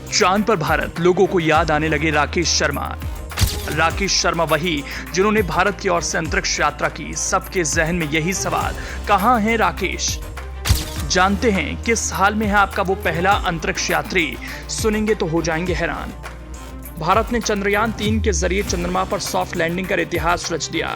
चांद पर भारत, लोगों को याद आने लगे राकेश शर्मा। राकेश शर्मा वही जिन्होंने भारत की ओर से अंतरिक्ष यात्रा की। सबके जहन में यही सवाल, कहां है राकेश? जानते हैं किस हाल में है आपका वो पहला अंतरिक्ष यात्री? सुनेंगे तो हो जाएंगे हैरान। भारत ने चंद्रयान 3 के जरिए चंद्रमा पर सॉफ्ट लैंडिंग कर इतिहास रच दिया।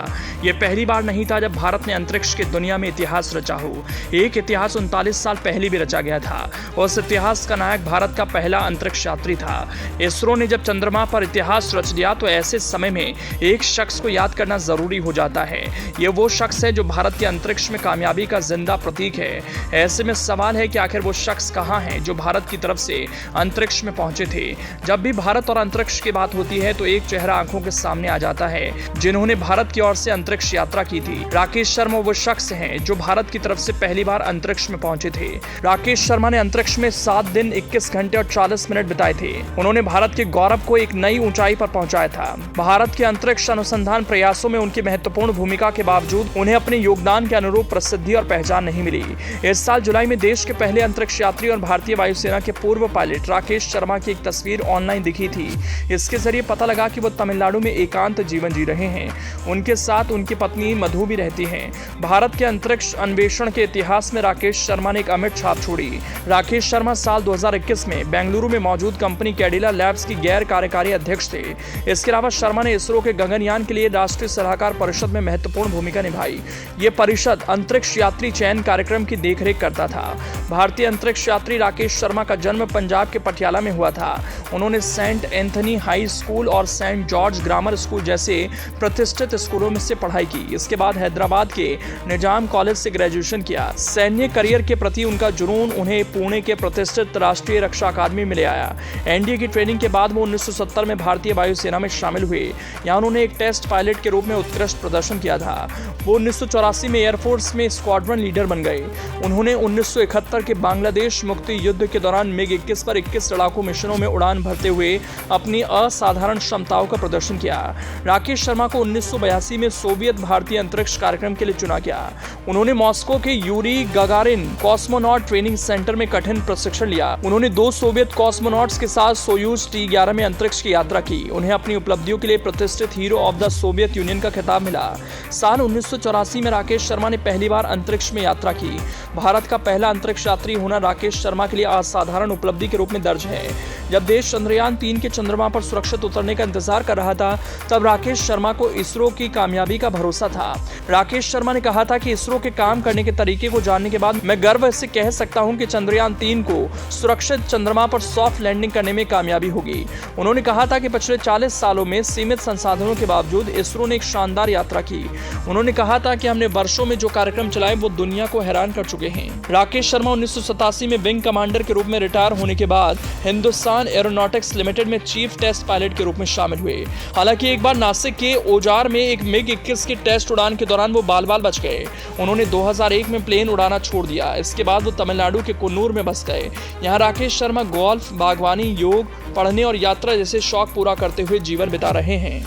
यह पहली बार नहीं था जब भारत ने अंतरिक्ष की दुनिया में इतिहास रचा हो। एक इतिहास 39 साल पहले भी रचा गया था। उस इतिहास का नायक भारत का पहला अंतरिक्ष यात्री था। इसरो ने जब चंद्रमा पर इतिहास रच दिया तो ऐसे समय में एक शख्स को याद करना जरूरी हो जाता है। ये वो शख्स है जो भारत के अंतरिक्ष में कामयाबी का जिंदा प्रतीक है। ऐसे में सवाल है कि आखिर वो शख्स कहाँ है जो भारत की तरफ से अंतरिक्ष में पहुंचे थे। जब भी भारत और अंतरिक्ष की बात होती है तो एक चेहरा आंखों के सामने आ जाता है जिन्होंने भारत की ओर से अंतरिक्ष यात्रा की थी। राकेश शर्मा वो शख्स हैं जो भारत की तरफ से पहली बार अंतरिक्ष में पहुंचे थे। राकेश शर्मा ने अंतरिक्ष में 7 दिन 21 घंटे और 40 मिनट बिताए थे। उन्होंने भारत के गौरव को एक नई ऊंचाई पर पहुंचाया था। भारत के अंतरिक्ष अनुसंधान प्रयासों में उनकी महत्वपूर्ण भूमिका के बावजूद उन्हें अपने योगदान के अनुरूप प्रसिद्धि और पहचान नहीं मिली। इस साल जुलाई में देश के पहले अंतरिक्ष यात्री और भारतीय वायुसेना के पूर्व पायलट राकेश शर्मा की एक तस्वीर ऑनलाइन दिखी थी। इसके जरिए पता लगा कि वो तमिलनाडु में एकांत जीवन जी रहे हैं। उनके साथ उनकी पत्नी मधु भी रहती हैं। भारत के अंतरिक्ष अन्वेषण के इतिहास में राकेश शर्मा ने एक अमिट छाप छोड़ी। राकेश शर्मा साल 2021 में बेंगलुरु में मौजूद कंपनी कैडिला लैब्स की गैर कार्यकारी अध्यक्ष थे। इसके अलावा शर्मा ने इसरो के गगनयान के लिए राष्ट्रीय सलाहकार परिषद में महत्वपूर्ण भूमिका निभाई। ये परिषद अंतरिक्ष यात्री चयन कार्यक्रम की देखरेख करता था। भारतीय अंतरिक्ष यात्री राकेश शर्मा का जन्म पंजाब के पटियाला में हुआ था। उन्होंने सेंट एंथनी हाई स्कूल और सेंट जॉर्ज ग्रामर स्कूल जैसे प्रतिष्ठित स्कूलों में से पढ़ाई की। इसके बाद हैदराबाद के निजाम कॉलेज से ग्रेजुएशन किया। सैन्य करियर के प्रति उनका जुनून उन्हें पुणे के प्रतिष्ठित राष्ट्रीय रक्षा अकादमी में ले आया। एनडीए की ट्रेनिंग के बाद वो 1970 में भारतीय वायुसेना में शामिल हुए। यहाँ उन्होंने एक टेस्ट पायलट के रूप में उत्कृष्ट प्रदर्शन किया था। वो 1984 में एयरफोर्स में स्क्वाड्रन लीडर बन गए। उन्होंने 1971 के बांग्लादेश मुक्ति युद्ध के दौरान MiG-21 पर 21 लड़ाकू मिशनों में उड़ान भरते हुए अपनी असाधारण क्षमताओं का प्रदर्शन किया। राकेश शर्मा को 1982 में सोवियत भारतीय अंतरिक्ष कार्यक्रम के लिए चुना गया। उन्होंने मॉस्को के Yuri Gagarin cosmonaut training centre में कठिन प्रशिक्षण लिया। उन्होंने 2 सोवियत कॉस्मोनॉट्स के साथ सोयूज T-11 में अंतरिक्ष की यात्रा की। उन्हें अपनी उपलब्धियों के लिए प्रतिष्ठित hero of the Soviet union का खिताब मिला। साल 1984 में राकेश शर्मा ने पहली बार अंतरिक्ष में यात्रा की। भारत का पहला अंतरिक्ष यात्री होना राकेश शर्मा के लिए असाधारण उपलब्धि के रूप में दर्ज है। जब देश चंद्रयान 3 के चंद्रमा पर सुरक्षित उतरने का इंतजार कर रहा था तब राकेश शर्मा को इसरो की कामयाबी का भरोसा था। राकेश शर्मा ने कहा था कि इसरो के काम करने के तरीके को जानने के बाद मैं गर्व से कह सकता हूं कि चंद्रयान 3 को सुरक्षित चंद्रमा पर सॉफ्ट लैंडिंग करने में कामयाबी होगी। उन्होंने कहा था कि पिछले 40 सालों में सीमित संसाधनों के बावजूद इसरो ने एक शानदार यात्रा की। उन्होंने कहा था कि हमने वर्षों में जो कार्यक्रम चलाए वो दुनिया को हैरान कर चुके हैं। राकेश शर्मा 1987 में विंग कमांडर के रूप में रिटायर होने के बाद हिंदुस्तान एरोनॉटिक्स लिमिटेड में चीफ टेस्ट पायलट के रूप में शामिल हुए। हालांकि एक बार नासिक के ओजार में एक MiG-21 की टेस्ट उड़ान के दौरान वो बाल बच गए। उन्होंने 2001 में प्लेन उड़ाना छोड़ दिया। इसके बाद वो तमिलनाडु के कुन्नूर में बस गए। यहाँ राकेश शर्मा गोल्फ, बागवानी, योग, पढ़ने और यात्रा जैसे शौक पूरा करते हुए जीवन बिता रहे हैं।